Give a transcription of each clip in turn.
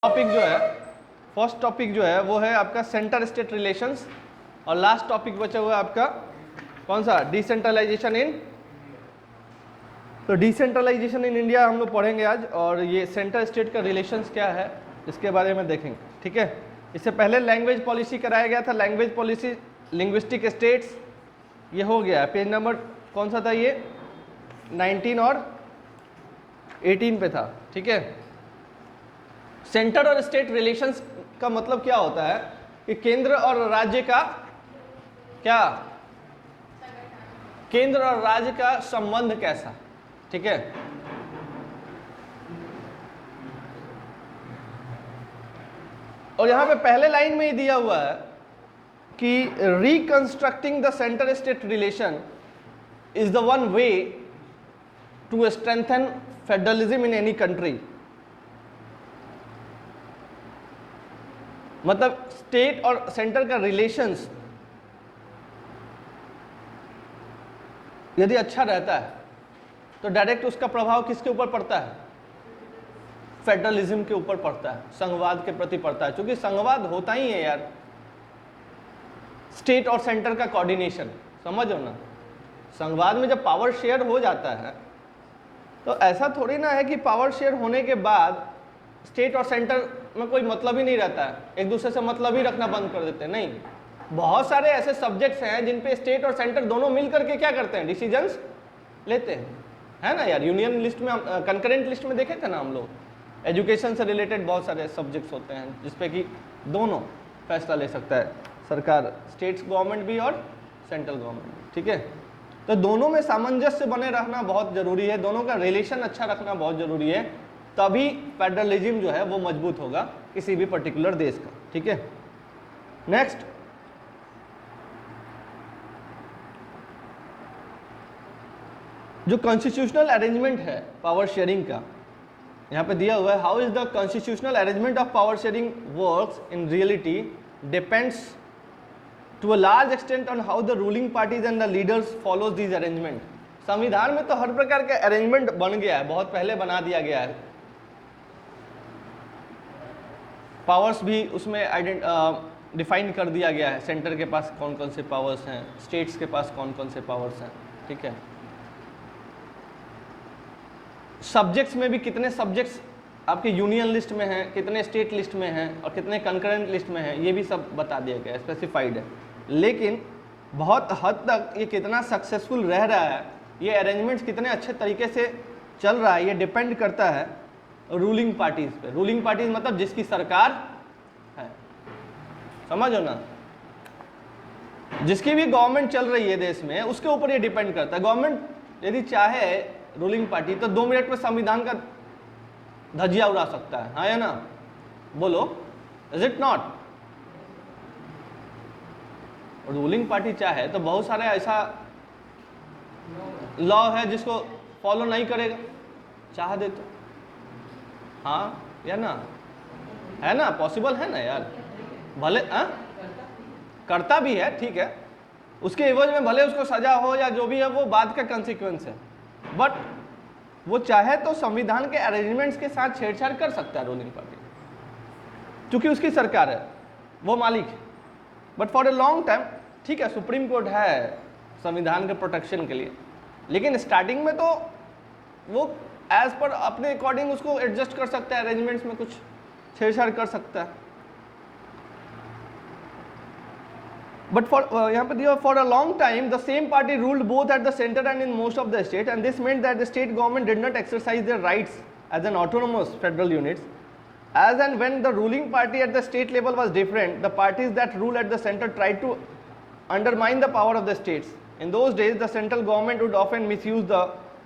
Topic जो है first topic जो है वो है आपका सेंटर स्टेट रिलेशंस और लास्ट टॉपिक बचा हुआ है आपका कौन सा डिसेंट्रलाइजेशन इन। तो डिसेंट्रलाइजेशन इन इंडिया हम लोग पढ़ेंगे आज और ये सेंटर स्टेट का रिलेशंस क्या है इसके बारे में देखेंगे। ठीक है, इससे पहले लैंग्वेज पॉलिसी कराया गया था, लैंग्वेज पॉलिसी लिंग्विस्टिक स्टेट्स ये हो गया। पेज नंबर कौन सा था ये 19 और 18 पे था। ठीक है, सेंटर और स्टेट रिलेशंस का मतलब क्या होता है कि केंद्र और राज्य का क्या, केंद्र और राज्य का संबंध कैसा। ठीक है, और यहां पे पहले लाइन में ही दिया हुआ है कि reconstructing the centre state relation is the one way to strengthen federalism in any country. मतलब स्टेट और सेंटर का रिलेशंस यदि अच्छा रहता है तो डायरेक्ट उसका प्रभाव किसके ऊपर पड़ता है, फेडरलिज्म के ऊपर पड़ता है, संघवाद के प्रति पड़ता है। क्योंकि संघवाद होता ही है यार स्टेट और सेंटर का कोऑर्डिनेशन, समझो ना। संघवाद में जब पावर शेयर हो जाता है तो ऐसा थोड़ी ना है कि पावर शेयर होने के बाद स्टेट और सेंटर में कोई मतलब ही नहीं रहता है, एक दूसरे से मतलब ही रखना बंद कर देते हैं। नहीं, बहुत सारे ऐसे सब्जेक्ट्स हैं जिन पे स्टेट और सेंटर दोनों मिलकर के क्या करते हैं, डिसीजंस लेते हैं, है ना यार। यूनियन लिस्ट में, कंकरेंट लिस्ट में देखे थे ना हम लोग, एजुकेशन से रिलेटेड बहुत सारे सब्जेक्ट्स होते हैं जिसपे कि दोनों फैसला ले सकता है सरकार, स्टेट्स गवर्नमेंट भी और सेंट्रल गवर्नमेंट भी। ठीक है, तो दोनों में सामंजस्य बने रहना बहुत जरूरी है, दोनों का रिलेशन अच्छा रखना बहुत जरूरी है, तभी फेडरलिज्म जो है वो मजबूत होगा किसी भी पर्टिकुलर देश का। ठीक है, नेक्स्ट जो कॉन्स्टिट्यूशनल अरेंजमेंट है पावर शेयरिंग का यहाँ पे दिया हुआ है। How is the constitutional arrangement of power sharing works in reality depends to a large extent on how the ruling parties and the leaders follows these arrangement. संविधान में तो हर प्रकार का अरेंजमेंट बन गया है, बहुत पहले बना दिया गया है, पावर्स भी उसमें डिफाइन कर दिया गया है, सेंटर के पास कौन कौन से पावर्स हैं, स्टेट्स के पास कौन कौन से पावर्स हैं। ठीक है, सब्जेक्ट्स में भी कितने सब्जेक्ट्स आपके यूनियन लिस्ट में हैं, कितने स्टेट लिस्ट में हैं और कितने कंकरेंट लिस्ट में हैं, ये भी सब बता दिया गया है, स्पेसिफाइड है। लेकिन बहुत हद तक ये कितना सक्सेसफुल रह रहा है, ये अरेंजमेंट्स कितने अच्छे तरीके से चल रहा है, ये डिपेंड करता है रूलिंग पार्टीज पे। रूलिंग पार्टीज मतलब जिसकी सरकार है, समझो ना, जिसकी भी गवर्नमेंट चल रही है देश में उसके ऊपर ये डिपेंड करता है। गवर्नमेंट यदि चाहे रूलिंग पार्टी तो 2 मिनट में संविधान का धज्जिया उड़ा सकता है, हाँ या ना, बोलो, is it not. Ruling party चाहे तो बहुत सारे ऐसा लॉ है जिसको फॉलो नहीं करेगा, चाह दे तो, हाँ या ना, है ना, पॉसिबल है ना यार। भले करता भी है, ठीक है, उसके एवज में भले उसको सजा हो या जो भी है वो बाद का कंसिक्वेंस है, बट वो चाहे तो संविधान के अरेंजमेंट्स के साथ छेड़छाड़ कर सकता है रूलिंग पार्टी, क्योंकि उसकी सरकार है, वो मालिक है। But for a long time ठीक है, सुप्रीम कोर्ट है संविधान के प्रोटेक्शन के लिए, लेकिन स्टार्टिंग में तो वो एज पर अपने अकॉर्डिंग उसको एडजस्ट कर सकता है, अरेंजमेंट्स में कुछ छेड़छाड़ कर सकता है। बट फॉर यहाँ पे दिया for a long time the same party ruled both at the centre and in most of the state and this meant that the state government did not exercise their rights as an autonomous federal units as and when the ruling party at the state level was different, the parties that rule at the center tried to undermine the power of the states. In those days, the central government would often misuse the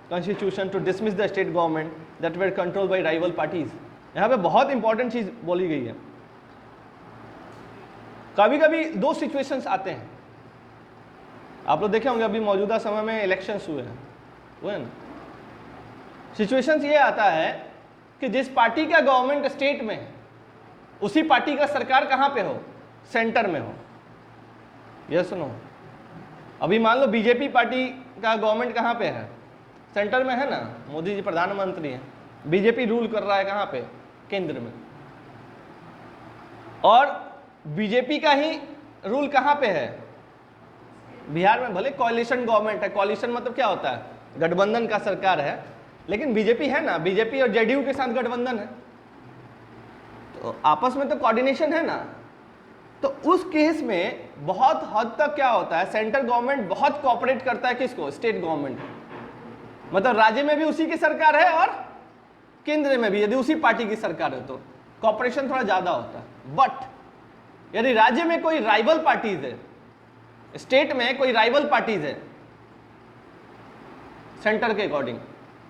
constitution to dismiss the state government that were controlled by rival parties. यहाँ पे बहुत important चीज बोली गई है। कभी कभी 2 situations आते हैं, आप लोग देखे होंगे अभी मौजूदा समय में इलेक्शंस हुए हैं ना। सिचुएशंस ये आता है कि जिस पार्टी का गवर्नमेंट स्टेट में है उसी पार्टी का सरकार कहाँ पे हो, सेंटर में हो। ये सुनो, अभी मान लो बीजेपी पार्टी का गवर्नमेंट कहाँ पे है, सेंटर में है ना, मोदी जी प्रधानमंत्री हैं, बीजेपी रूल कर रहा है कहाँ पे, केंद्र में। और बीजेपी का ही रूल कहाँ पे है? बिहार में भले कॉलिशन गवर्नमेंट है, कॉलिशन मतलब क्या होता है? गठबंधन का सरकार है, लेकिन बीजेपी है ना, बीजेपी और जेडीयू के साथ गठबंधन है, तो आपस में तो कोऑर्डिनेशन है ना। तो उस केस में बहुत हद तक क्या होता है, सेंट्रल गवर्नमेंट बहुत कोऑपरेट करता है किसको? State government. मतलब राज्य में भी उसी की सरकार है और केंद्र में भी यदि उसी पार्टी की सरकार है तो कोऑपरेशन थोड़ा ज्यादा होता है। बट यदि राज्य में कोई राइवल पार्टीज है, स्टेट में कोई राइवल पार्टीज है सेंटर के अकॉर्डिंग,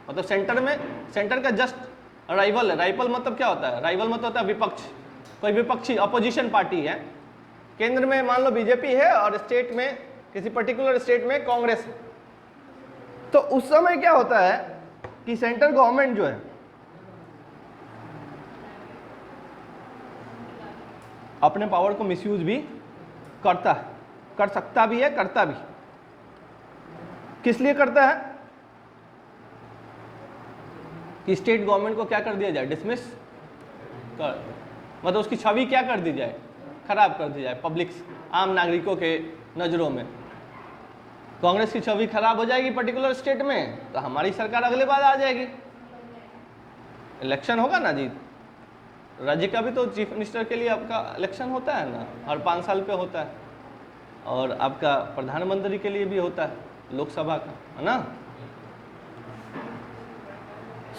मतलब सेंटर का जस्ट राइवल है। राइवल मतलब क्या होता है? राइवल मतलब होता है विपक्ष, कोई विपक्षी अपोजिशन पार्टी है। केंद्र में मान लो बीजेपी है और स्टेट में, किसी पर्टिकुलर स्टेट में कांग्रेस है, तो उस समय क्या होता है कि सेंट्रल गवर्नमेंट जो है अपने पावर को मिसयूज भी करता है, कर सकता भी है, करता भी। किस लिए करता है? कि स्टेट गवर्नमेंट को क्या कर दिया जाए? डिसमिस कर, मतलब उसकी छवि क्या कर दी जाए? खराब कर दी जाए पब्लिक, आम नागरिकों के नज़रों में। कांग्रेस की छवि खराब हो जाएगी पर्टिकुलर स्टेट में, तो हमारी सरकार अगले बार आ जाएगी। इलेक्शन होगा ना जी, राज्य का भी तो चीफ मिनिस्टर के लिए आपका इलेक्शन होता है ना, हर 5 साल पे होता है, और आपका प्रधानमंत्री के लिए भी होता है, लोकसभा का, है ना।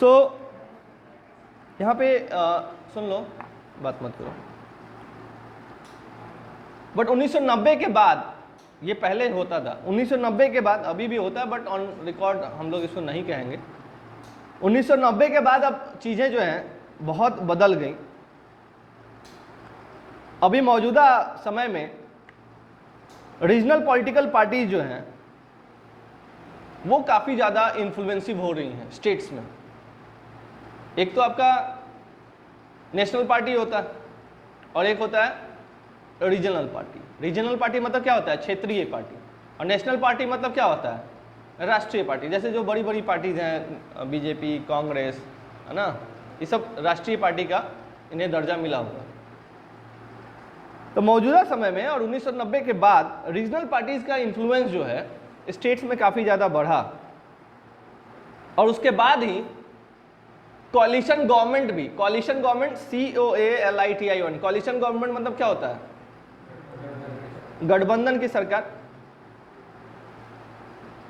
सो यहाँ पे सुन लो, बात मत करो। बट 1990 के बाद, ये पहले होता था, 1990 के बाद, अभी भी होता है बट ऑन रिकॉर्ड हम लोग इसको नहीं कहेंगे। 1990 के बाद अब चीज़ें जो हैं बहुत बदल गई। अभी मौजूदा समय में रीजनल पॉलिटिकल पार्टीज जो हैं वो काफ़ी ज़्यादा इन्फ्लुएंसिव हो रही हैं स्टेट्स में। एक तो आपका नेशनल पार्टी होता है और एक होता है रीजनल पार्टी। रीजनल पार्टी मतलब क्या होता है? क्षेत्रीय पार्टी। और नेशनल पार्टी मतलब क्या होता है? राष्ट्रीय पार्टी। जैसे जो बड़ी बड़ी पार्टीज हैं, बीजेपी, कांग्रेस, है ना, ये सब राष्ट्रीय पार्टी का इन्हें दर्जा मिला हुआ है। तो मौजूदा समय में और 1990 के बाद रीजनल पार्टीज का इन्फ्लुएंस जो है स्टेट्स में काफ़ी ज़्यादा बढ़ा, और उसके बाद ही कॉलिशन गवर्नमेंट भी, coalition government, COALITION, coalition government मतलब क्या होता है? गठबंधन की सरकार।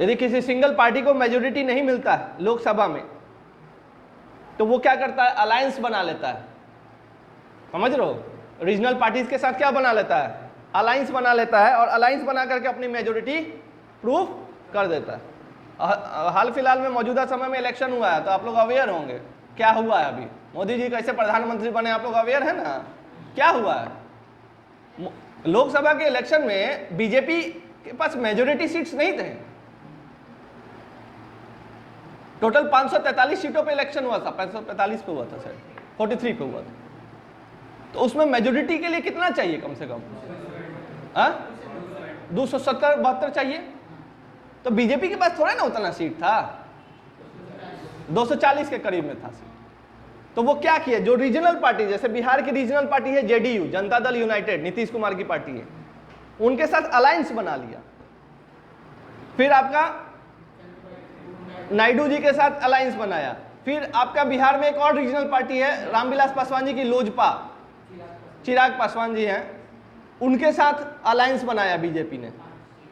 यदि किसी सिंगल पार्टी को मेजोरिटी नहीं मिलता है लोकसभा में, तो वो क्या करता है? अलायंस बना लेता है। समझ रहे हो? रीजनल पार्टीज के साथ क्या बना लेता है? अलायंस बना लेता है, और अलायंस बना करके अपनी मेजोरिटी प्रूफ कर देता है। हाल फिलहाल में मौजूदा समय में इलेक्शन हुआ है, तो आप लोग अवेयर होंगे क्या हुआ है। अभी मोदी जी कैसे प्रधानमंत्री बने, आप लोग अवेयर है ना? क्या हुआ है? लोकसभा के इलेक्शन में बीजेपी के पास मेजोरिटी सीट्स नहीं थे। टोटल 543 सीटों पे इलेक्शन हुआ था, 545 पे हुआ था, शायद 43 पे हुआ था। तो उसमें मेजोरिटी के लिए कितना चाहिए? कम से कम 270-72 चाहिए। तो बीजेपी के पास थोड़ा ना उतना सीट था, 240 के करीब में था सीट। तो वो क्या किया? जो रीजनल पार्टी, जैसे बिहार की रीजनल पार्टी है जेडीयू, जनता दल यूनाइटेड, नीतीश कुमार की पार्टी है, उनके साथ अलायंस बना लिया। फिर आपका नायडू जी के साथ अलायंस बनाया। फिर आपका बिहार में एक और रीजनल पार्टी है, रामविलास पासवान जी की लोजपा, चिराग पासवान जी हैं, उनके साथ अलायंस बनाया बीजेपी ने।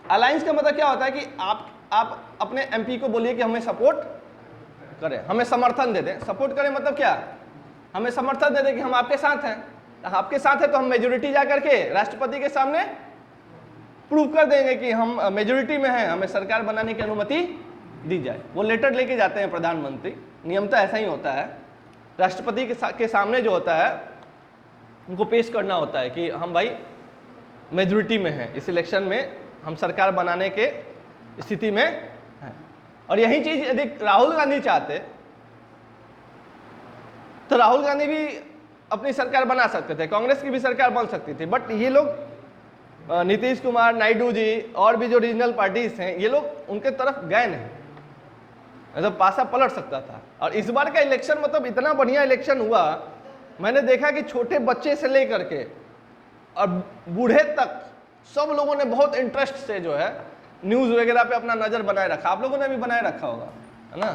अलायंस का मतलब क्या होता है कि आप अपने एमपी को बोलिए कि हमें सपोर्ट करें, हमें समर्थन दे दें। सपोर्ट करें मतलब क्या? हमें समर्थन दे दें कि हम आपके साथ हैं। आपके साथ है तो हम मेजोरिटी जा करके राष्ट्रपति के सामने प्रूव कर देंगे कि हम मेजोरिटी में हैं, हमें सरकार बनाने की अनुमति दी जाए। वो लेटर लेके जाते हैं प्रधानमंत्री, नियमतः ऐसा ही होता है। राष्ट्रपति के सामने जो होता है उनको पेश करना होता है कि हम भाई मेजोरिटी में हैं, इस इलेक्शन में हम सरकार बनाने के स्थिति में हैं। और यही चीज यदि राहुल गांधी चाहते तो राहुल गांधी भी अपनी सरकार बना सकते थे, कांग्रेस की भी सरकार बन सकती थी। बट ये लोग नीतीश कुमार, नायडू जी और भी जो रीजनल पार्टीज हैं, ये लोग उनके तरफ गए नहीं, मतलब पासा पलट सकता था। और इस बार का इलेक्शन मतलब इतना बढ़िया इलेक्शन हुआ, मैंने देखा कि छोटे बच्चे से लेकर के और बूढ़े तक सब लोगों ने बहुत इंटरेस्ट से जो है न्यूज़ वगैरह पे अपना नज़र बनाए रखा। आप लोगों ने भी बनाए रखा होगा, है ना।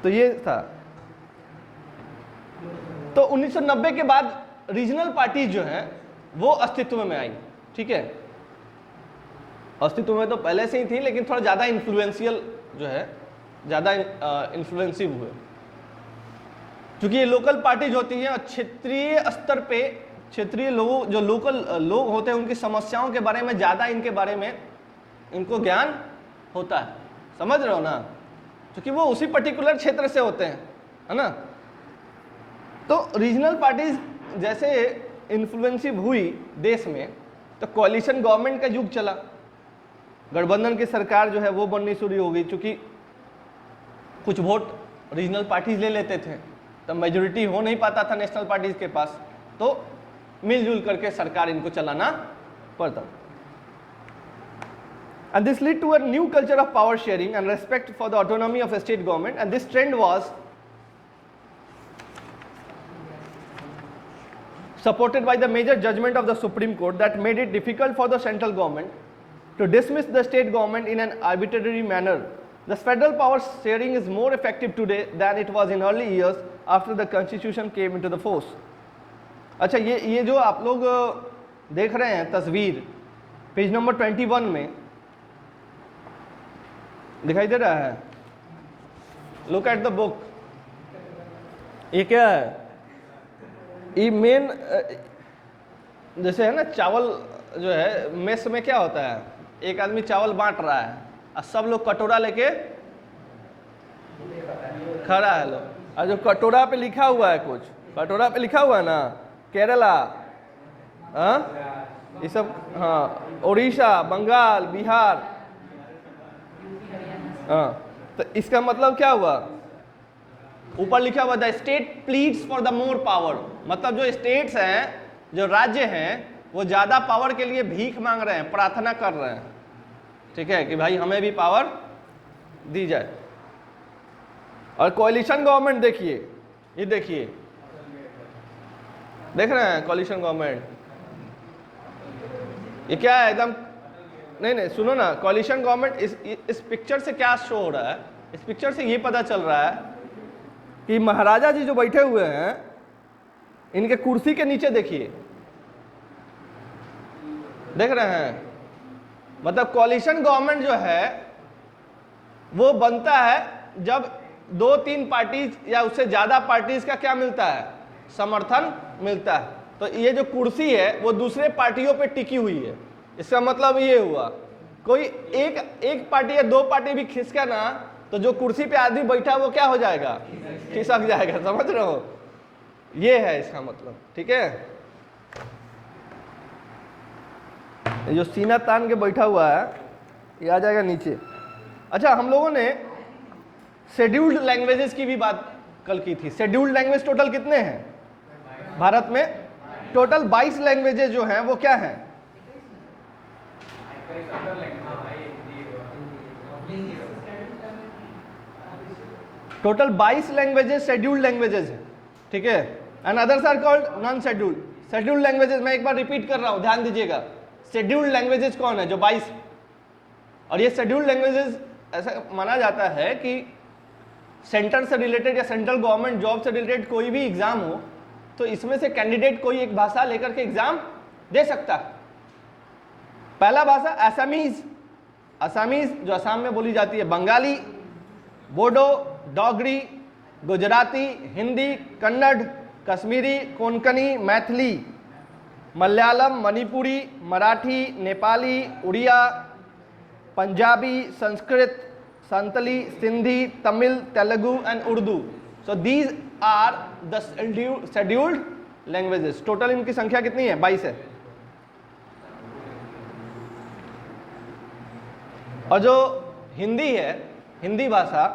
तो ये था। तो 1990 के बाद रीजनल पार्टीज जो हैं वो अस्तित्व में आई, ठीक है। अस्तित्व में तो पहले से ही थी, लेकिन थोड़ा ज़्यादा इन्फ्लुएंशियल जो है, ज़्यादा इन्फ्लुएंसिव हुए, क्योंकि ये लोकल पार्टीज होती हैं और क्षेत्रीय स्तर पे क्षेत्रीय लोगों, जो लोकल लोग होते हैं, उनकी समस्याओं के बारे में ज़्यादा इनके बारे में इनको ज्ञान होता है, समझ रहे हो ना, क्योंकि वो उसी पर्टिकुलर क्षेत्र से होते हैं, है ना। तो रीजनल पार्टीज जैसे इन्फ्लुएंसिव हुई देश में, तो कोalition गवर्नमेंट का युग चला। गठबंधन की सरकार जो है वो बननी शुरू हो गई, क्योंकि कुछ वोट रीजनल पार्टीज ले लेते थे, तो मेजोरिटी हो नहीं पाता था नेशनल पार्टीज के पास, तो मिलजुल करके सरकार इनको चलाना पड़ता। And this led to a new culture of power sharing and respect for the autonomy of a state government, and this trend was supported by the major judgment of the Supreme Court that made it difficult for the central government to dismiss the state government in an arbitrary manner. The federal power sharing is more effective today than it was in early years after the constitution came into the force. अच्छा, ये जो आप लोग देख रहे हैं तस्वीर page number 21 में दिखाई दे रहा है, लुक एट द बुक। ये क्या है? ये मेन जैसे है ना, चावल जो है मेस में क्या होता है, एक आदमी चावल बांट रहा है और सब लोग कटोरा लेके खड़ा है लोग, और जो कटोरा पे लिखा हुआ है, कुछ कटोरा पे लिखा हुआ है ना, केरला, हाँ ये सब, हाँ उड़ीसा, बंगाल, बिहार, हाँ, तो इसका मतलब क्या हुआ, ऊपर लिखा हुआ the state pleads for the more power, मतलब जो स्टेट्स हैं, जो राज्य हैं, वो ज्यादा पावर के लिए भीख मांग रहे हैं, प्रार्थना कर रहे हैं, ठीक है, कि भाई हमें भी पावर दी जाए। और कोalition गवर्नमेंट देखिए, ये देखिए, देख रहे हैं कोalition गवर्नमेंट, ये क्या है एकदम, नहीं सुनो ना, कोalition गवर्नमेंट इस पिक्चर से क्या शो हो रहा है, इस पिक्चर से ये पता चल रहा है कि महाराजा जी जो बैठे हुए हैं, इनके कुर्सी के नीचे देखिए, देख रहे हैं, मतलब कोalition गवर्नमेंट जो है वो बनता है जब 2-3 पार्टीज या उससे ज्यादा पार्टीज का क्या मिलता है, समर्थन मिलता है। तो ये जो कुर्सी है वो दूसरे पार्टियों पे टिकी हुई है, इसका मतलब ये हुआ कोई एक पार्टी या 2 पार्टी भी खिसका ना, तो जो कुर्सी पे आदमी बैठा वो क्या हो जाएगा, खिसक जाएगा, समझ रहे हो, ये है इसका मतलब, ठीक है। जो सीना तान के बैठा हुआ है ये आ जाएगा नीचे। अच्छा, हम लोगों ने शेड्यूल्ड लैंग्वेजेस की भी बात कल की थी। शेड्यूल्ड लैंग्वेज टोटल कितने हैं भारत में? टोटल 22 लैंग्वेजेस जो हैं वो क्या हैं? टोटल 22 लैंग्वेजेस शेड्यूल्ड लैंग्वेजेस हैं, ठीक है, and others are called non scheduled. Scheduled languages, मैं एक बार रिपीट कर रहा हूं, ध्यान दीजिएगा। शेड्यूल्ड लैंग्वेजेस कौन है? जो 22, और ये शेड्यूल्ड लैंग्वेजेस ऐसा माना जाता है कि सेंटर से रिलेटेड या सेंट्रल गवर्नमेंट जॉब से रिलेटेड कोई भी एग्जाम हो तो इसमें से कैंडिडेट कोई एक भाषा लेकर के एग्जाम दे सकता है। पहला भाषा असमीज, असमीज जो असम में बोली जाती है, Bengali, Bodo, Dogri, Gujarati, Hindi, Kannada, Kashmiri, Konkani, Maithili, Malayalam, Manipuri, Marathi, Nepali, Oriya, Punjabi, Sanskrit, Santali, Sindhi, Tamil, Telugu and Urdu. So these are the scheduled languages. Total इनकी संख्या कितनी है? 22 है। और जो हिंदी है, हिंदी भाषा,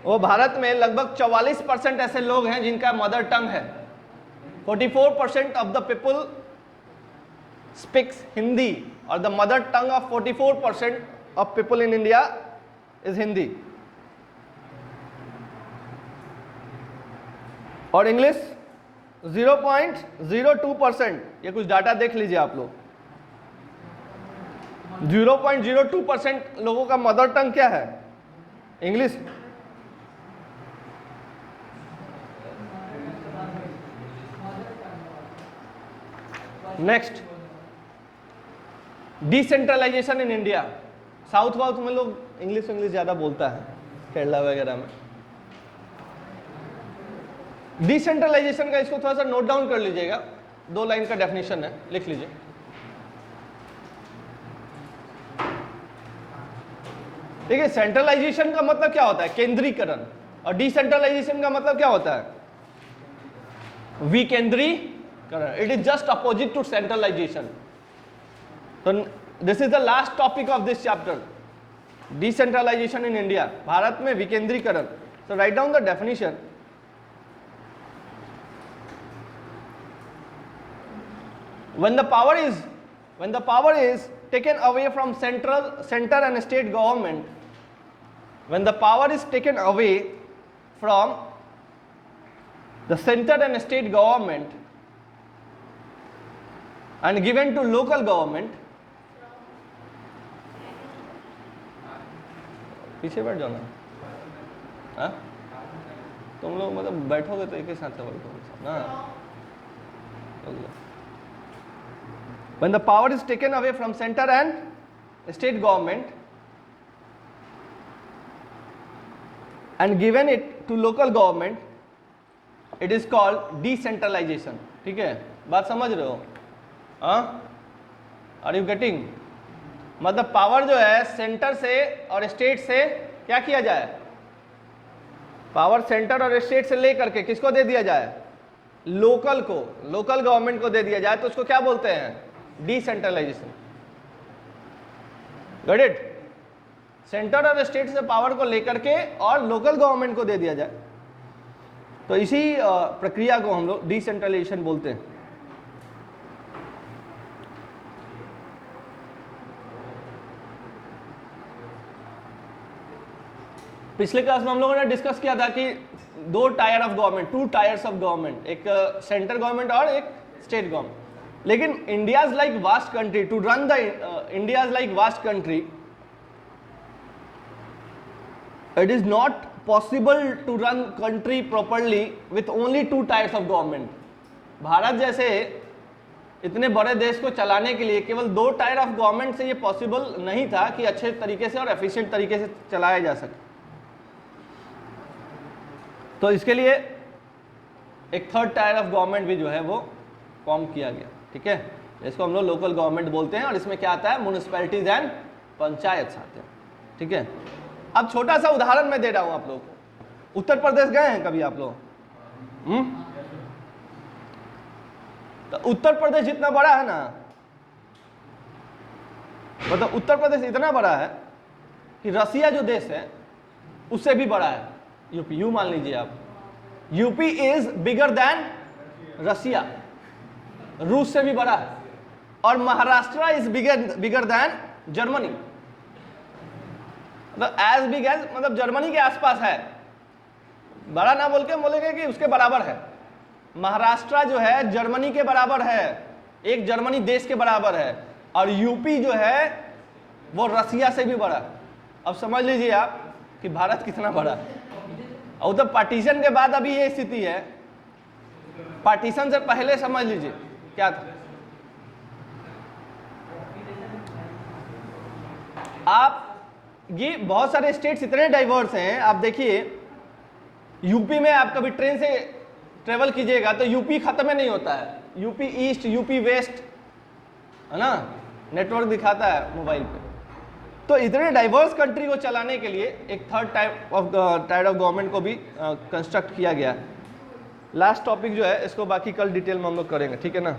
वो भारत में लगभग 44% ऐसे लोग हैं जिनका मदर टंग है। 44% of the people speaks Hindi, और the mother tongue of 44% of people in India is Hindi. और इंग्लिश 0.02%, ये कुछ डाटा देख लीजिए आप लोग। 0.02% लोगों का मदर टंग क्या है? English. Next, decentralisation in India. South वाउथ में लोग इंग्लिश ज्यादा बोलता है, केरला वगैरह में। डिसेंट्रलाइजेशन का इसको थोड़ा सा नोट डाउन कर लीजिएगा, 2 लाइन का डेफिनेशन है, लिख लीजिए। देखिए, सेंट्रलाइजेशन का मतलब क्या होता है? केंद्रीकरण। और डिसेंट्रलाइजेशन का मतलब क्या होता है? विकेंद्रीकरण। It is just opposite to centralisation. तो this is the last topic of this chapter, decentralisation in India. Bharat में विकेंद्रीकरण। So write down the definition. When the power is taken away from center and state government, when the power is taken away from the center and state government and given to local government, पीछे बैठ जाओ ना, हाँ? तुम लोग मतलब बैठोगे तो एक ही साथ बैठोगे ना। When the power is taken away from center and state government and given it to local government, it is called decentralization. ठीक है, बात समझ रहे हो? हाँ, आर यू गेटिंग? मतलब पावर जो है सेंटर से और स्टेट से क्या किया जाए? पावर सेंटर और स्टेट से लेकर के किसको दे दिया जाए? लोकल को, लोकल गवर्नमेंट को दे दिया जाए, तो उसको क्या बोलते हैं? डिसेंट्रलाइजेशन। Got it? सेंटर और स्टेट से पावर को लेकर के और लोकल गवर्नमेंट को दे दिया जाए, तो इसी प्रक्रिया को हम लोग डिसेंट्रलाइजेशन बोलते हैं। पिछले क्लास में हम लोगों ने डिस्कस किया था कि 2 tier of government, 2 tiers of government, एक सेंट्रल गवर्नमेंट और एक स्टेट गवर्नमेंट। लेकिन India's like vast country, to run the India's like vast country, it is not possible to run country properly with only 2 tiers of government. Bharat जैसे इतने बड़े देश को चलाने के लिए केवल 2 टायर ऑफ गवर्नमेंट से ये पॉसिबल नहीं था कि अच्छे तरीके से और एफिशिएंट तरीके से चलाया जा सके। तो इसके लिए एक 3rd टायर ऑफ गवर्नमेंट भी जो है वो फॉर्म किया गया। ठीक है, इसको हम लोग लोकल गवर्नमेंट बोलते हैं, और इसमें क्या आता है? म्युनिसिपैलिटीज एंड पंचायत आते हैं। ठीक है, अब छोटा सा उदाहरण मैं दे रहा हूं आप लोग को। उत्तर प्रदेश गए हैं कभी आप लोग? तो उत्तर प्रदेश जितना बड़ा है ना, मतलब उत्तर प्रदेश इतना बड़ा है कि रसिया जो देश है उससे भी बड़ा है। यूपी, यू मान लीजिए आप, यूपी इज बिगर देन रसिया, रूस से भी बड़ा है। और Maharashtra is bigger than Germany, मतलब एज बिग एज, मतलब जर्मनी के आसपास है। बड़ा ना बोल के बोलेंगे कि उसके बराबर है। महाराष्ट्र जो है जर्मनी के बराबर है, एक जर्मनी देश के बराबर है। और यूपी जो है वो रसिया से भी बड़ा है। अब समझ लीजिए आप कि भारत कितना बड़ा है। और तो पार्टीशन के बाद अभी ये स्थिति है, पार्टीशन से पहले समझ लीजिए क्या था। आप ये बहुत सारे स्टेट्स इतने डाइवर्स हैं, आप देखिए यूपी में आप कभी ट्रेन से ट्रेवल कीजिएगा तो यूपी खत्म ही नहीं होता है। यूपी ईस्ट, यूपी वेस्ट, है ना, नेटवर्क दिखाता है मोबाइल पे। तो इतने डाइवर्स कंट्री को चलाने के लिए एक 3rd टायर ऑफ गवर्नमेंट को भी कंस्ट्रक्ट किया गया है। लास्ट टॉपिक जो है इसको बाकी कल डिटेल में हम लोग करेंगे, ठीक है ना?